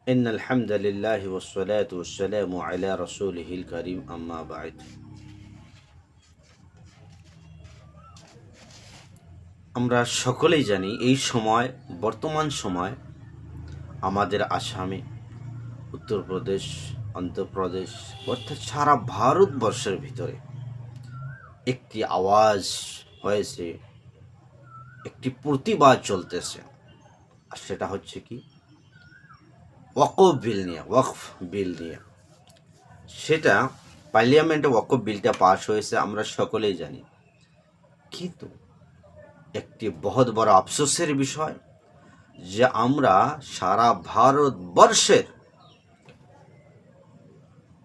إن الحمد لله والصلاة والسلام على رسوله الكريم أما بعد আমরা সকলেই জানি এই সময় বর্তমান সময় আমাদের আসামে উত্তরপ্রদেশ অন্ধ্রপ্রদেশ অর্থাৎ সারা ভারতবর্ষের ভিতরে একটি আওয়াজ হয়েছে, একটি প্রতিবাদ চলতেছে। আর সেটা হচ্ছে কি, ওয়াকফ বিল নিয়ে। সেটা পার্লামেন্টে ওয়াকফ বিলটা পাস হয়েছে, আমরা সকলেই জানি। কিন্তু একটি বহুত বড় আফসোসের বিষয় যে আমরা সারা ভারতবর্ষের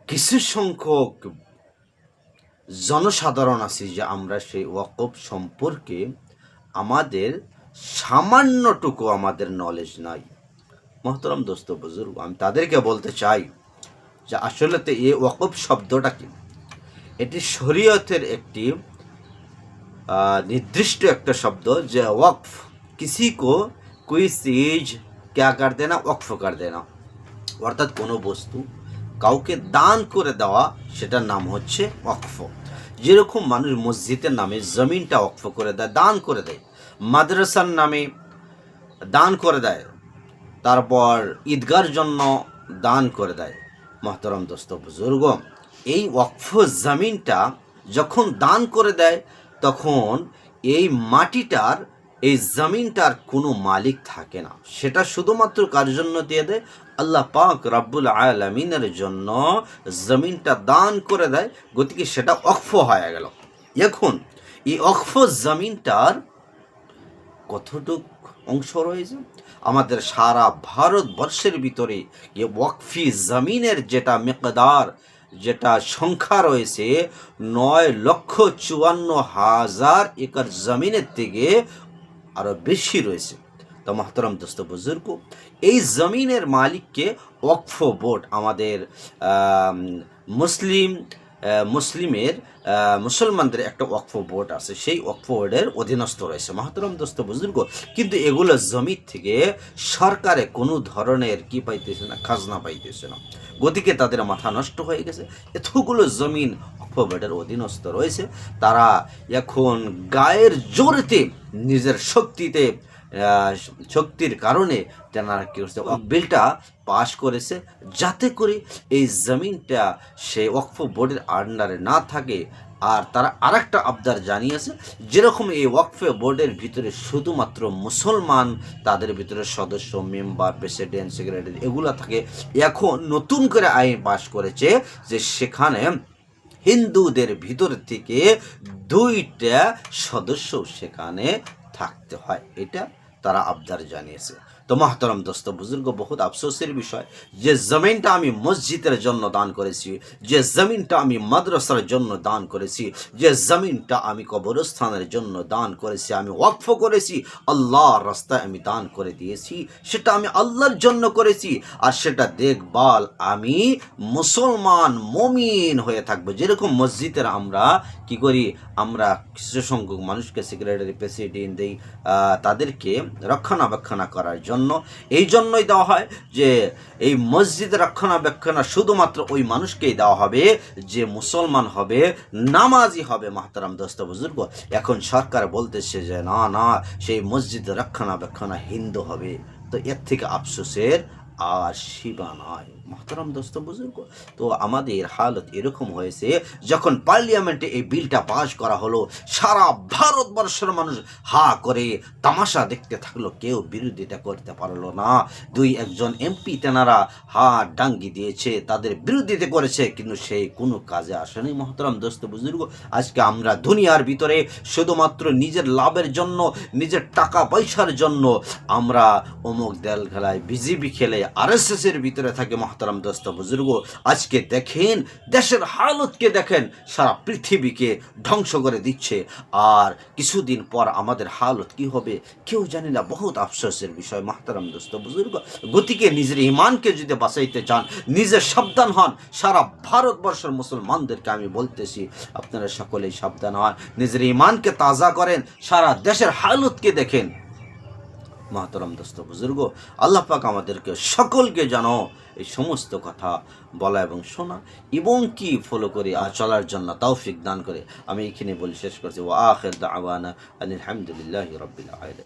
কিছু সংখ্যক জনসাধারণ আছি যে আমরা সেই ওয়াকফ সম্পর্কে আমাদের সামান্যটুকু আমাদের নলেজ নাই। মোহতরম দোস্ত বুজুর্গ, আমি তাদেরকে বলতে চাই যে আসলে এই ওয়াকফ শব্দটা কি, এটি শরীয়তের একটি निर्दिष्ट एक शब्द जो वक्फ, किसी को कोई चीज क्या कर देना, वक्फ कर देना, अर्थात कोनो वस्तु কাউকে দান করে দেওয়া, সেটার নাম হচ্ছে ওয়াকফ। যেরকম মানুষ মসজিদের নামে জমিনটা ওয়াকফ করে দেয়, দান করে দেয়, মাদ্রাসার নামে দান করে দেয়, তারপর ঈদগার জন্য দান করে দেয়। মোহতরম দোস্ত বুজুর্গ, এই ওয়াকফ জমিনটা যখন দান করে দেয় তখন এই মাটিটার, এই জমিনটার কোনো মালিক থাকে না। সেটা শুধুমাত্র কার জন্য দিয়ে দেয়? আল্লাহ পাক রব্বুল আলামিনের জন্য জমিনটা দান করে দেয়, গতিকে সেটা ওয়াকফ হয়ে গেল। এখন এই ওয়াকফ জমিনটার কতটুক অংশ রয়েছে? আমাদের সারা ভারতবর্ষের ভিতরে এই ওয়াকফি জমিনের যেটা মিকদার, যেটা সংখ্যা রয়েছে 9,54,000 একর জমিনের থেকে আরও বেশি রয়েছে। তো মোহতরম দোস্ত বুজুর্গ, এই জমিনের মালিককে ওয়াকফ বোর্ড, আমাদের মুসলমানদের একটা ওয়াকফ বোর্ড আছে, সেই ওয়াকফ বোর্ডের অধীনস্থ রয়েছে। মোহতরম দোস্ত বুজুর্গ, কিন্তু এগুলো জমির থেকে সরকারে কোনো ধরনের কি পাইতেছে না, খাজনা পাইতেছে না। গতিকে তাদের মাথা নষ্ট হয়ে গেছে। এতগুলো জমিন ওয়াকফ বোর্ডের অধীনস্থ রয়েছে, তারা এখন গায়ের জোরেতে, নিজের শক্তির কারণে তেনারা কি করছে, বিলটা পাশ করেছে যাতে করে এই জমিনটা সে ওয়াকফ বোর্ডের আন্ডারে না থাকে। আর তারা আরেকটা আবদার জানিয়েছে, যেরকম এই ওয়াকফ বোর্ডের ভিতরে শুধুমাত্র মুসলমান, তাদের ভিতরে সদস্য, মেম্বার, প্রেসিডেন্ট, সেক্রেটারি এগুলো থাকে, এখন নতুন করে আইন পাশ করেছে যে সেখানে হিন্দুদের ভিতর থেকে 2টা সদস্য সেখানে থাকতে হয়। এটা তারা আবদার জানিয়েছে। তো মোহতরম দোস্ত বুজুর্গ, বহুত আফসোসের বিষয় যে জমিনটা আমি মসজিদের জন্য দান করেছি, যে জমিনটা আমি মাদ্রাসার জন্য দান করেছি, যে জমিনটা আমি কবরস্থানের জন্য দান করেছি, আমি ওয়াকফ করেছি, আল্লাহর রাস্তায় আমি দান করে দিয়েছি, সেটা আমি আল্লাহর জন্য করেছি। আর সেটা দেখভাল আমি মুসলমান মমিন হয়ে থাকবো। যেরকম মসজিদের আমরা কি করি, আমরা কিছু সংখ্যক মানুষকে সেক্রেটারি, প্রেসিডেন্ট দেই, তাদেরকে রক্ষণাবেক্ষণ করার জন্য। এই জন্যই দেওয়া হয় যে এই মসজিদ রক্ষণাবেক্ষণ শুধুমাত্র ওই মানুষকেই দেওয়া হবে যে মুসলমান হবে, নামাজি হবে। মাহতারাম দোস্ত বুজুর্গ, এখন সরকার বলতেছে যে না না, সেই মসজিদ রক্ষণাবেক্ষণ হিন্দু হবে। তো এর থেকে আফসোসের আর সীমা নয়। মোহতরম দোস্ত বুজুর্গ, তো আমাদের হালত এরকম হয়েছে, যখন পার্লামেন্টে এই বিলটা পাশ করা হলো, সারা ভারতবর্ষের মানুষ হা করে তামাশা দেখতে থাকলো, কেউ বিরোধিতা করতে পারলো না। 2-1জন এমপি তেনারা হাত ডাঙ্গি দিয়েছে, তাদের বিরোধিতা করেছে, কিন্তু সেই কোনো কাজে আসেনি। মোহতরম দোস্ত বুজুর্গ, আজকে আমরা দুনিয়ার ভিতরে শুধুমাত্র নিজের লাভের জন্য, নিজের টাকা পয়সার জন্য আমরা অমুক দল খেলায়, বিজেপি খেলে, RSS এর ভিতরে থাকে। মোহতরম দোস্ত বুজুর্গ, আজকে দেখেন দেশের হালতকে দেখেন, সারা পৃথিবীকে ধ্বংস করে দিচ্ছে। আর কিছুদিন পর আমাদের হালত কি হবে কেউ জানি না, বহুত আফসোসের বিষয়। মোহতরম দোস্ত বুজুর্গ, গতিকে নিজের ইমানকে যদি বাঁচাইতে চান, নিজে সাবধান হন। সারা ভারতবর্ষের মুসলমানদেরকে আমি বলতেছি, আপনারা সকলেই সাবধান হন, নিজের ইমানকে তাজা করেন। সারা দেশের হালতকে দেখেন, মহতরম দোস্ত বুজুর্গ, আল্লাহ পাক আমাদেরকে সকলকে জানো এই সমস্ত কথা বলা এবং শোনা এবং কি ফলো করে চলার জন্য তৌফিক দান করে। আমি এখানে বলে শেষ করছি, ওয়া আখির দাওয়ানা আলহামদুলিল্লাহি রাব্বিল আলামিন।